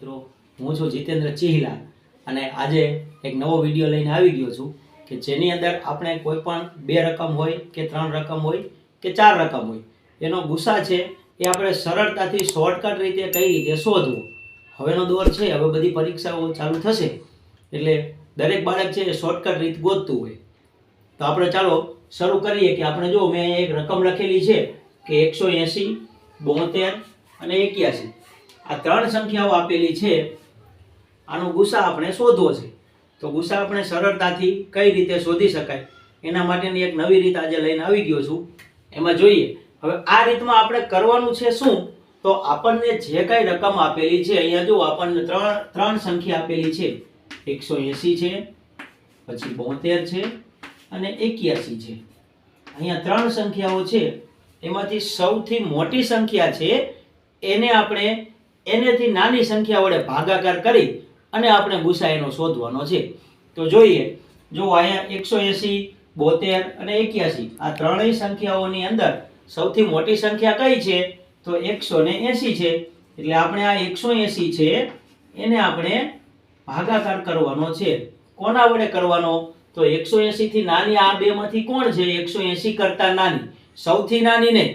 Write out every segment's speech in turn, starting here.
મિત્રો, હું છું જીતેન્દ્ર ચિહલા અને આજે એક નવો વિડીયો લઈને આવી ગયો છું કે જેની અંદર આપણે કોઈ પણ બે રકમ હોય કે ત્રણ રકમ હોય કે ચાર રકમ હોય એનો ગુસા છે એ આપણે સરળતાથી શોર્ટકટ રીતે કઈ રીતે શોધવો. હવેનો દોર છે, હવે બધી પરીક્ષાઓ ચાલુ થશે એટલે દરેક બાળક છે એ શોર્ટકટ રીત ગોતતું હોય. તો આપણે ચાલો શરૂ કરીએ કે આપણે જો મેં એક રકમ લખેલી છે કે 180, 72 અને 81. આ ત્રણ સંખ્યાઓ આપેલી છે, આનો ગુસા આપણે શોધવો છે. તો ગુસા આપણે સરળતાથી કઈ રીતે શોધી શકાય એના માટેની એક નવી રીત આજે લઈને આવી ગયો છું. એમાં જોઈએ હવે આ રીતમાં આપણે કરવાનું છે શું, તો આપણને જે કઈ રકમ આપેલી છે, અહીંયા જો આપણને ત્રણ સંખ્યા આપેલી છે, 180 છે, પછી 72 છે અને 81 છે. અહીંયા ત્રણ સંખ્યાઓ છે, એમાંથી સૌથી મોટી સંખ્યા છે એને આપણે એનેથી નાની સંખ્યા વડે ભાગાકાર કરી અને આપણે ગુસા એનો શોધવાનો છે. તો જોઈએ, જો અહીંયા 180, 72 અને 81 આ ત્રણેય સંખ્યાઓની અંદર સૌથી મોટી સંખ્યા કઈ છે, તો 180 છે. એટલે આપણે આ 180 છે એને આપણે ભાગાકાર કરવાનો છે. કોના વડે કરવાનો, તો 180 થી નાની આ બે માંથી કોણ છે 180 કરતા નાની, સૌથી નાની નહીં,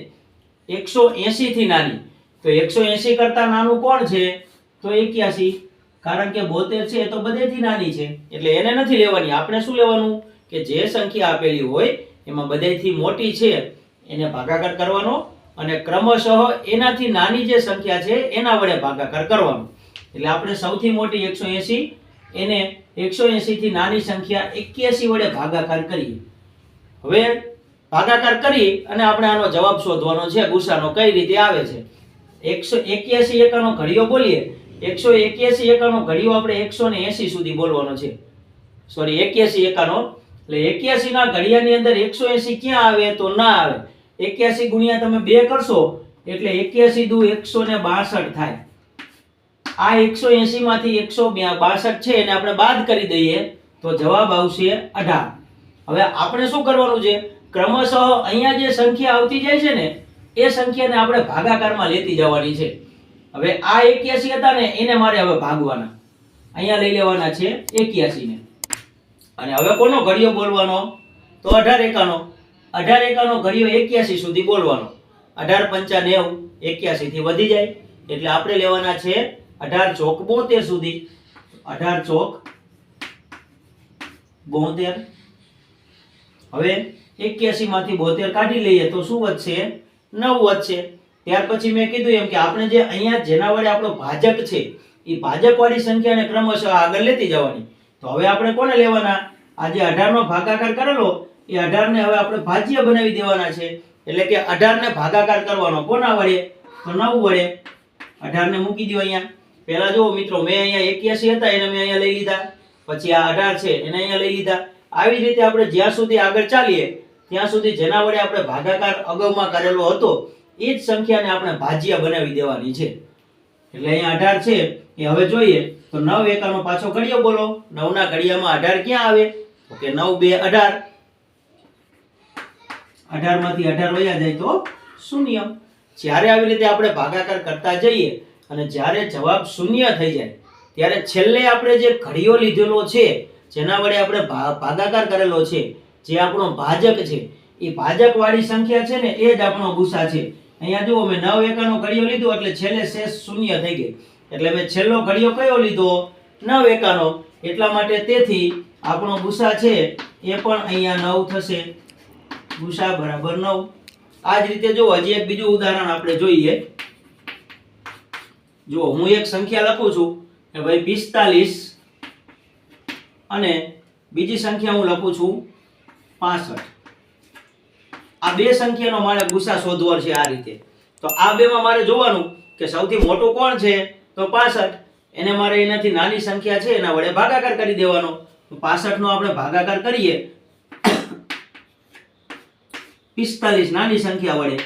180 થી નાની. તો 180 કરતા નાનું કોણ છે, તો 81, કારણ કે 72 છે એ તો બધેથી નાની છે એટલે એને નથી લેવાની. આપણે શું લેવાનું કે જે સંખ્યા આપેલી હોય એમાં બધેથી મોટી છે એને ભાગાકાર કરવાનો અને ક્રમશઃ એનાથી નાની જે સંખ્યા છે એના વડે ભાગાકાર કરવાનો. એટલે આપણે સૌથી મોટી 180 એને 180 થી નાની સંખ્યા 81 વડે ભાગાકાર કરીએ. હવે ભાગાકાર કરી અને આપણે આનો જવાબ શોધવાનો છે, ગુસાનો કઈ રીતે આવે છે. 181 એકાનો ઘડિયો બોલીએ, 181 એકાનો ઘડિયો આપણે 180 સુધી બોલવાનો છે. સોરી, 81 એકાનો, એટલે 81 ના ઘડિયાની અંદર 180 ક્યાં આવે, તો ના આવે. 81 ગુણ્યા તમે 2 કરશો એટલે 81 દુ 162 થાય. આ 180 માંથી 162 છે એને આપણે બાદ કરી દઈએ તો જવાબ આવશે 18. હવે આપણે શું કરવાનું છે, ક્રમશઃ અહીંયા જે સંખ્યા આવતી જાય છે ને એ સંખ્યાને આપણે ભાગાકારમાં લેતી જવાની છે. હવે આ 81 હતા ને એને મારે હવે ભાગવાના, અહીંયા લઈ લેવાના છે 81 ને. અને હવે કોનો ઘડિયો બોલવાનો, તો 18 એકાનો. 18 એકાનો ઘડિયો 81 સુધી બોલવાનો. 18 પંચા 90, 81 થી વધી જાય એટલે આપણે લેવાના છે 18 ચોક 72 સુધી. 18 ચોક 72. હવે 81 માંથી 72 કાઢી લઈએ તો શું વધશે, 9 વધશે. ત્યાર પછી મેં કીધું એમ કે આપણે જે અહીંયા જેના વડે આપણો ભાજક છે એ ભાજક વાળી સંખ્યાને ક્રમશઃ આગળ લેતી જવાની. તો હવે આપણે કોને લેવાના, આ જે 18 નો ભાગાકાર કરેલો એ 18 ને હવે આપણે ભાજ્ય બનાવી દેવાના છે. એટલે કે 18 ને ભાગાકાર કરવાનો કોના વડે, તો 9 વડે. 18 ને મૂકી દો અહીંયા. પહેલા જો મિત્રો, મેં અહીંયા 81 હતા એને મેં અહીંયા લઈ લીધા, પછી આ 18 છે એને અહીંયા લઈ લીધા. આવી રીતે આપણે જ્યાં સુધી આગળ ચાલીએ ત્યાં સુધી જેના વડે આપણે ભાગાકાર અગાઉમાં કરેલો હતો એ જ સંખ્યાને આપણે ભાજ્ય બનાવી દેવાની છે. એટલે અહીંયા 18 છે એ હવે જોઈએ તો 9 એકાનો પાછો ઘડિયો બોલો. 9 ના ઘડિયામાં 18 ક્યાં આવે, તો કે 9 2 18. 18 માંથી 18 વયા જાય તો શૂન્ય. જ્યારે આવી રીતે આપણે ભાગાકાર કરતા જઈએ અને જ્યારે જવાબ શૂન્ય થઈ જાય ત્યારે છેલ્લે આપણે જે ઘડિયો લીધેલો છે જેના વડે આપણે ભાગાકાર કરેલો છે, જે આપણો ભાજક છે, એ ભાજક વાળી સંખ્યા છે ને એ જ આપણો ગુસા છે. અહીંયા જુઓ, મેં 9 એકાનો ઘડિયો લીધો એટલે છેલ્લે શેષ શૂન્ય થઈ ગઈ. એટલે મેં છેલ્લો ઘડિયો કયો લીધો, 9 એકાનો. એટલા માટે તેથી આપણો ગુસા છે એ પણ અહીંયા 9 થશે. ગુસા બરાબર 9. આ જ રીતે જો હજી એક બીજું ઉદાહરણ આપણે જોઈએ. જો હું એક સંખ્યા લખું છું કે ભાઈ 45 અને બીજી સંખ્યા હું લખું છું 65. આ બે સંખ્યાનો મારે ગુસા શોધવાનો છે આ રીતે. તો આ બેમાં મારે જોવાનું કે સૌથી મોટું કોણ છે, તો 65. એને મારે એનાથી નાની સંખ્યા છે એના વડે ભાગાકાર કરી દેવાનો. તો 65 નો આપણે ભાગાકાર કરીએ 45 નાની સંખ્યા વડે.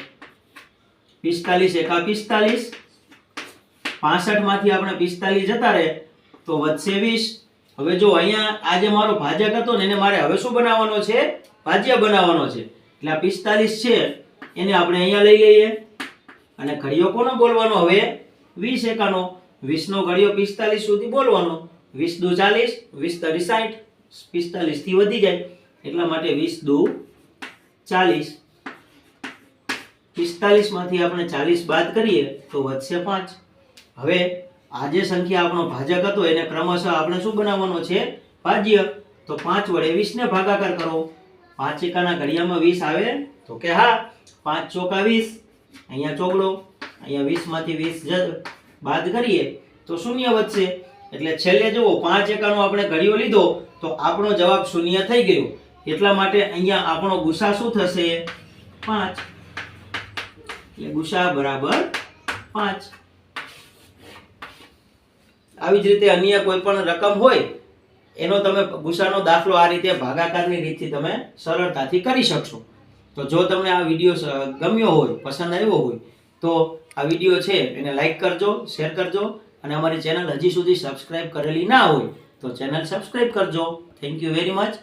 45 એકા 45. 65 માંથી આપણે 45 જતા રહે તો વધશે 20. હવે જો અહીંયા આ જે મારો ભાજક હતો ને એને મારે હવે શું બનાવવાનો છે, ભાજ્ય બનાવવાનો છે. એટલે આ 45 છે એને આપણે અહીંયા લઈ લઈએ અને ઘડિયો કોનો બોલવાનો, હવે 20 એકાનો. 20 નો ઘડિયો 45 સુધી બોલવાનો. 20 દુ 40, 20 તરી 60, 45 થી વધી જાય એટલા માટે 20 દુ 40. 45 માંથી આપણે 40 બાદ કરીએ તો વધશે 5. હવે આ જે સંખ્યા આપણો ભાજક હતો એને ક્રમશઃ આપણે શું બનાવવાનો છે? ભાજ્ય. તો 5 વડે 20 ને ભાગાકાર કરો. 5 એકાના ઘડિયામાં 20 આવે? તો કે હા. 5 ચોકા 20, અહીંયા ચોગડો, અહીંયા 20 માંથી 20 બાદ કરીએ તો શૂન્ય વધશે. એટલે છેલ્લે જુઓ 5 એકાનો આપણે ઘડિયો લીધો તો આપણો જવાબ શૂન્ય થઈ ગયો. એટલા માટે અહીંયા આપણો ગુસા શું થશે? 5. એટલે ગુસા બરાબર 5. આવી જ રીતે અન્ય કોઈ પણ રકમ હોય એનો તમે ગુસાનો દાખલો આ રીતે ભાગાકારની રીતથી તમે સરળતાથી કરી શકશો. તો જો તમને આ વિડીયો ગમ્યો હોય, પસંદ આવ્યો હોય તો આ વિડીયો છે એને લાઈક કરજો, શેર કરજો અને અમારી ચેનલ હજી સુધી સબસ્ક્રાઇબ કરેલી ના હોય તો ચેનલ સબસ્ક્રાઇબ કરજો. Thank you very much.